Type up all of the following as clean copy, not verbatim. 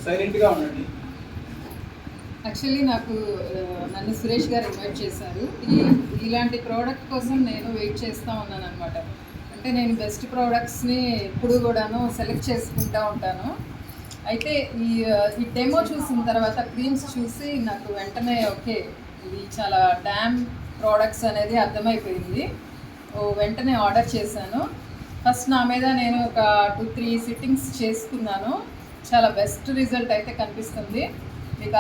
సైలెంట్గా ఉండండి. యాక్చువల్లీ నన్ను సురేష్ గారు ఇన్వైట్ చేశారు. ఇలాంటి ప్రోడక్ట్ కోసం నేను వెయిట్ చేస్తూ ఉన్నాను అనమాట. అంటే నేను బెస్ట్ ప్రోడక్ట్స్ని ఎప్పుడు కూడాను సెలెక్ట్ చేసుకుంటూ ఉంటాను. అయితే ఈ డెమో చూసిన తర్వాత క్రీమ్స్ చూసి నాకు వెంటనే ఓకే ఇది చాలా డ్యామ్ ప్రోడక్ట్స్ అనేది అర్థమైపోయింది. వెంటనే ఆర్డర్ చేశాను. ఫస్ట్ నా మీద నేను ఒక 2-3 సిట్టింగ్స్ చేసుకున్నాను. చాలా బెస్ట్ రిజల్ట్ అయితే కనిపిస్తుంది. మీకు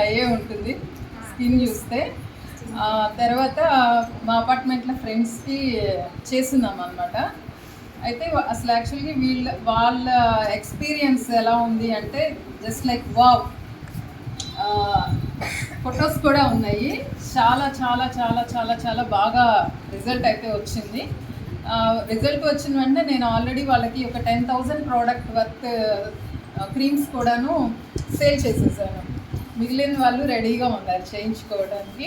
అయ్యే ఉంటుంది స్కిన్ చూస్తే. తర్వాత మా అపార్ట్మెంట్లో ఫ్రెండ్స్కి చేస్తున్నాం అనమాట. అయితే అసలు యాక్చువల్గా వాళ్ళ ఎక్స్పీరియన్స్ ఎలా ఉంది అంటే జస్ట్ లైక్ వావ్. ఫొటోస్ కూడా ఉన్నాయి. చాలా చాలా చాలా చాలా చాలా బాగా రిజల్ట్ అయితే వచ్చింది. రిజల్ట్ వచ్చిన వెంటనే నేను ఆల్రెడీ వాళ్ళకి ఒక 10,000 ప్రోడక్ట్ వర్త్ క్రీమ్స్ కూడాను సేల్ చేసేసాను. మిగిలిన వాళ్ళు రెడీగా ఉన్నారు చేయించుకోవడానికి.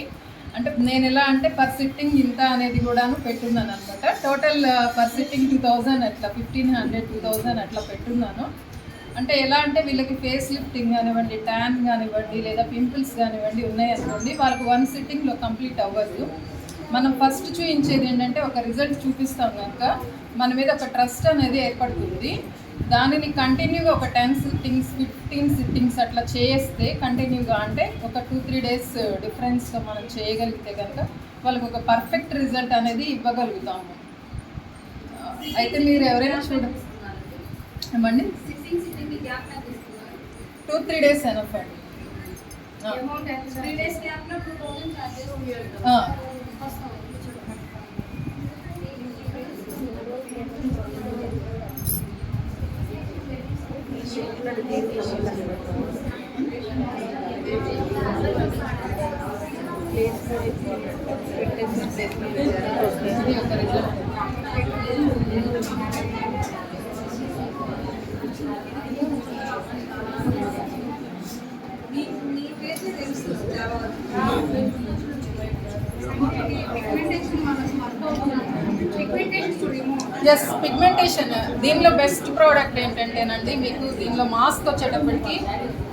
అంటే నేను ఎలా అంటే పర్ సిట్టింగ్ ఇంత అనేది కూడాను పెట్టున్నాను అనమాట. టోటల్ పర్ సిట్టింగ్ 2,000 అట్లా 1,500 2,000 అట్లా పెట్టున్నాను. అంటే ఎలా అంటే వీళ్ళకి ఫేస్ లిఫ్టింగ్ కానివ్వండి, ట్యాన్ కానివ్వండి, లేదా పింపుల్స్ కానివ్వండి ఉన్నాయనుకోండి, వాళ్ళకి 1 సిట్టింగ్లో కంప్లీట్ అవ్వదు. మనం ఫస్ట్ చూపించేది ఏంటంటే ఒక రిజల్ట్ చూపిస్తాం కనుక మన మీద ఒక ట్రస్ట్ అనేది ఏర్పడుతుంది. దానిని కంటిన్యూగా ఒక 10 సిట్టింగ్స్ 15 సిట్టింగ్స్ అట్లా చేస్తే కంటిన్యూగా అంటే ఒక 2-3 డేస్ డిఫరెన్స్గా మనం చేయగలిగితే కనుక వాళ్ళకి ఒక పర్ఫెక్ట్ రిజల్ట్ అనేది ఇవ్వగలుగుతాము. అయితే మీరు ఎవరైనా చూడండి ఏమండి 2-3 డేస్ ఎనఫ్ అండి. ఎస్, పిగ్మెంటేషన్ దీనిలో బెస్ట్ ప్రోడక్ట్ ఏంటంటేనండి, మీకు దీనిలో మాస్క్ వచ్చేటప్పటికి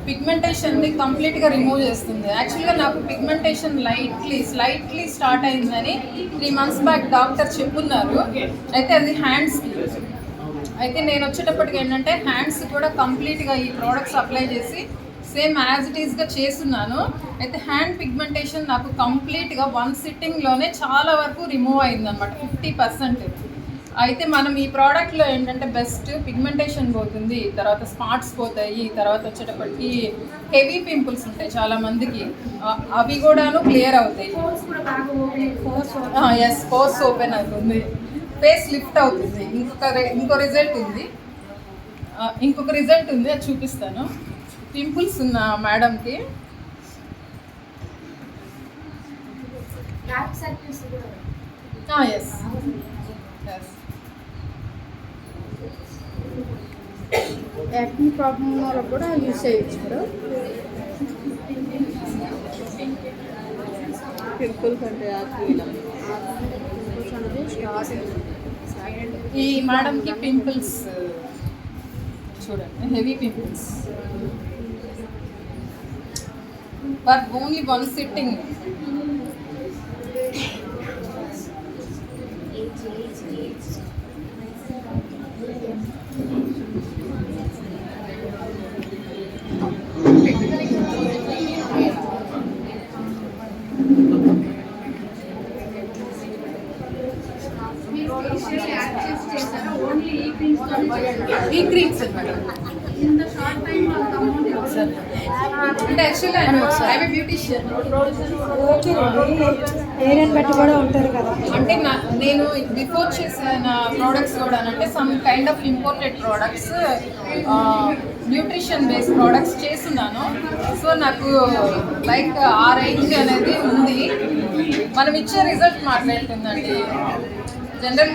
పిగ్మెంటేషన్ని కంప్లీట్గా రిమూవ్ చేస్తుంది. యాక్చువల్గా నాకు పిగ్మెంటేషన్ స్లైట్లీ స్టార్ట్ అయిందని 3 months బ్యాక్ డాక్టర్ చెప్పున్నారు. అయితే అది హ్యాండ్స్కి. అయితే నేను వచ్చేటప్పటికి ఏంటంటే హ్యాండ్స్ కూడా కంప్లీట్గా ఈ ప్రోడక్ట్స్ అప్లై చేసి సేమ్ యాజ్ ఇట్ ఈస్గా చేస్తున్నాను. అయితే హ్యాండ్ పిగ్మెంటేషన్ నాకు కంప్లీట్గా 1 సిట్టింగ్లోనే చాలా వరకు రిమూవ్ అయిందనమాట, 50%. అయితే మనం ఈ ప్రోడక్ట్లో ఏంటంటే బెస్ట్ పిగ్మెంటేషన్ పోతుంది, తర్వాత స్పాట్స్ పోతాయి, తర్వాత వచ్చేటప్పటికి హెవీ పింపుల్స్ ఉంటాయి చాలామందికి, అవి కూడాను క్లియర్ అవుతాయి. ఎస్, పోర్స్ ఓపెన్ అవుతుంది, ఫేస్ లిఫ్ట్ అవుతుంది. ఇంకో రిజల్ట్ ఉంది, అది చూపిస్తాను. పింపుల్స్ ఉన్న మేడంకి ఎస్ యాక్నీ ప్రాబ్లం వాళ్ళకి కూడా యూజ్ చేయొచ్చు కదా. పింపుల్స్ అంటే ఈ మేడంకి పింపుల్స్ చూడండి, heavy pimples but only 1 sitting. ఈ క్రీమ్స్ అంటే యాక్చువల్లీ బ్యూటిషియన్ ఏరియాని బట్టి కూడా ఉంటారు కదా. అంటే నేను బిఫోర్ చేసిన ప్రోడక్ట్స్ కూడా అంటే some kind of imported products, nutrition based products చేస్తున్నాను. సో నాకు లైక్ ఆ రేంజ్ అనేది ఉంది. మనం ఇచ్చే రిజల్ట్ మాట్లాడుతుందండి. జనరల్గా